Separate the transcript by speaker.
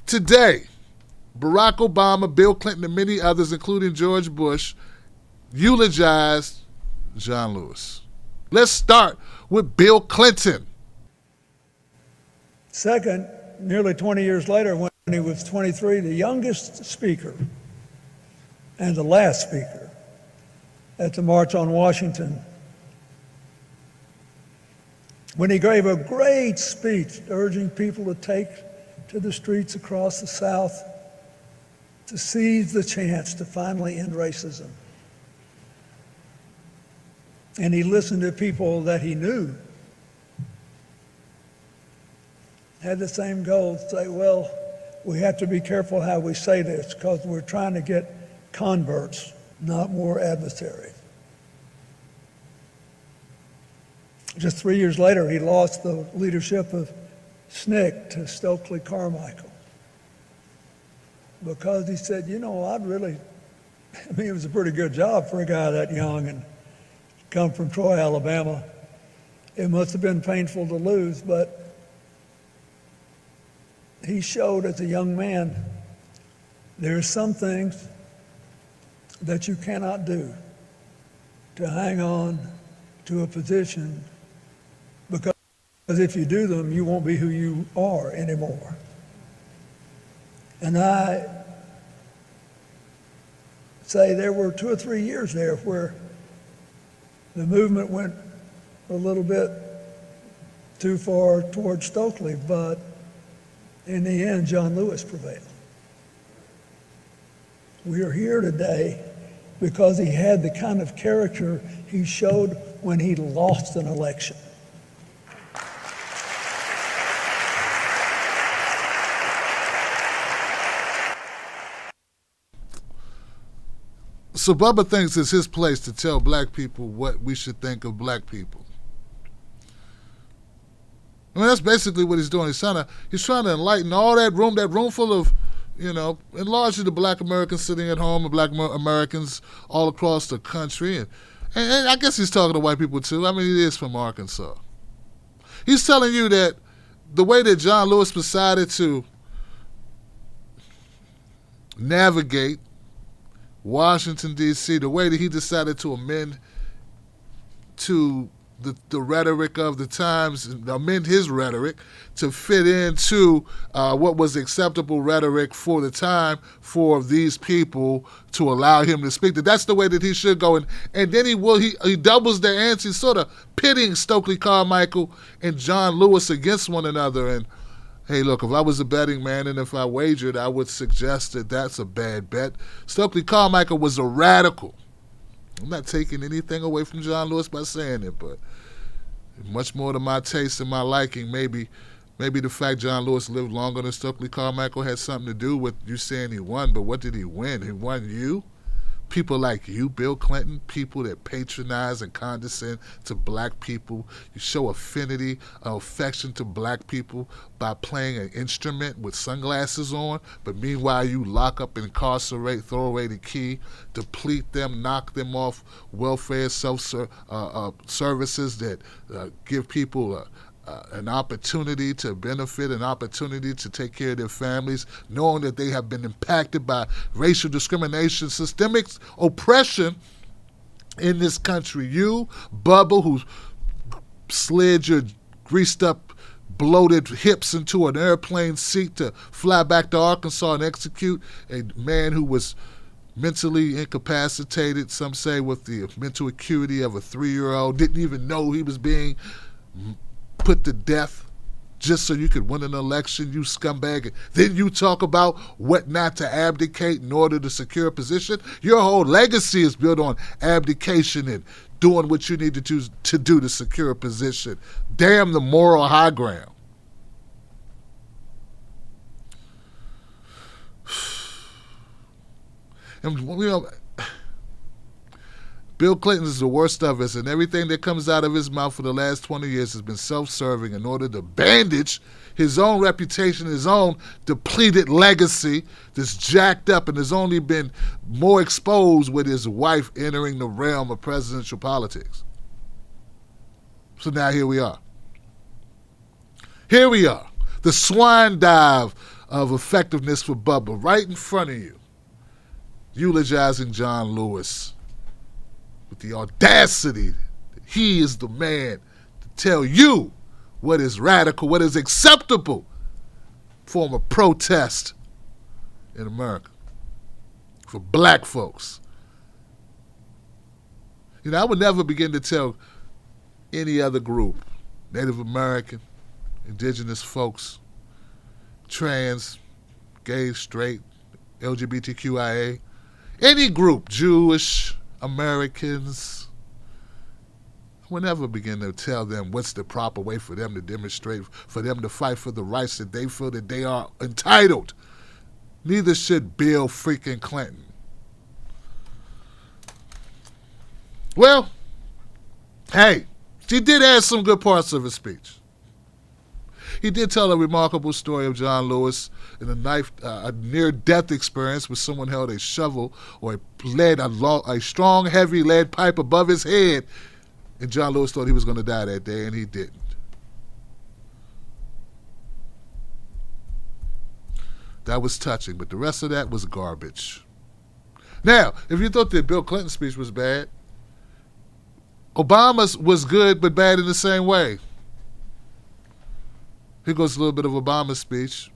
Speaker 1: Today, Barack Obama, Bill Clinton, and many others, including George Bush, eulogized John Lewis. Let's start with Bill Clinton.
Speaker 2: Second, nearly 20 years later, when he was 23, the youngest speaker and the last speaker at the March on Washington, when he gave a great speech urging people to take to the streets across the South to seize the chance to finally end racism. And he listened to people that he knew had the same goal, to say, well, we have to be careful how we say this because we're trying to get converts, not more adversaries. Just 3 years later, he lost the leadership of SNCC to Stokely Carmichael because he said, it was a pretty good job for a guy that young and come from Troy, Alabama. It must have been painful to lose, but he showed as a young man there are some things that you cannot do to hang on to a position, because if you do them, you won't be who you are anymore. And I say there were 2 or 3 years there where the movement went a little bit too far towards Stokely, but in the end, John Lewis prevailed. We are here today because he had the kind of character he showed when he lost an election.
Speaker 1: So Bubba thinks it's his place to tell black people what we should think of black people. I mean, that's basically what he's doing. He's trying to enlighten all that room full of, and largely the black Americans sitting at home and black Americans all across the country. And I guess he's talking to white people too. I mean, he is from Arkansas. He's telling you that the way that John Lewis decided to navigate Washington, D.C., the way that he decided to amend to the rhetoric of the times, amend his rhetoric to fit into what was acceptable rhetoric for the time for these people to allow him to speak. That's the way that he should go. And then he doubles the ante, sort of pitting Stokely Carmichael and John Lewis against one another. And hey, look, if I was a betting man and if I wagered, I would suggest that that's a bad bet. Stokely Carmichael was a radical. I'm not taking anything away from John Lewis by saying it, but much more to my taste and my liking, maybe the fact John Lewis lived longer than Stokely Carmichael had something to do with you saying he won, but what did he win? He won you? People like you, Bill Clinton, people that patronize and condescend to black people. You show affinity, affection to black people by playing an instrument with sunglasses on, but meanwhile you lock up, incarcerate, throw away the key, deplete them, knock them off welfare services that give people an opportunity to benefit, an opportunity to take care of their families, knowing that they have been impacted by racial discrimination, systemic oppression in this country. You, Bubba, who slid your greased up, bloated hips into an airplane seat to fly back to Arkansas and execute a man who was mentally incapacitated, some say with the mental acuity of a 3-year-old, didn't even know he was being put to death just so you could win an election, you scumbag. And then you talk about what not to abdicate in order to secure a position. Your whole legacy is built on abdication and doing what you need to do to secure a position. Damn the moral high ground. And Bill Clinton is the worst of us, and everything that comes out of his mouth for the last 20 years has been self-serving in order to bandage his own reputation, his own depleted legacy that's jacked up and has only been more exposed with his wife entering the realm of presidential politics. So now here we are. Here we are. The swine dive of effectiveness for Bubba right in front of you, eulogizing John Lewis with the audacity that he is the man to tell you what is radical, what is acceptable form of protest in America for black folks. You know, I would never begin to tell any other group, Native American, indigenous folks, trans, gay, straight, LGBTQIA, any group, Jewish, Americans, I would never begin to tell them what's the proper way for them to demonstrate, for them to fight for the rights that they feel that they are entitled. Neither should Bill freaking Clinton. Well, hey, she did add some good parts of his speech. He did tell a remarkable story of John Lewis in a near-death experience where someone held a shovel or a strong, heavy lead pipe above his head, and John Lewis thought he was going to die that day, and he didn't. That was touching, but the rest of that was garbage. Now, if you thought that Bill Clinton's speech was bad, Obama's was good but bad in the same way. Here goes a little bit of Obama's speech.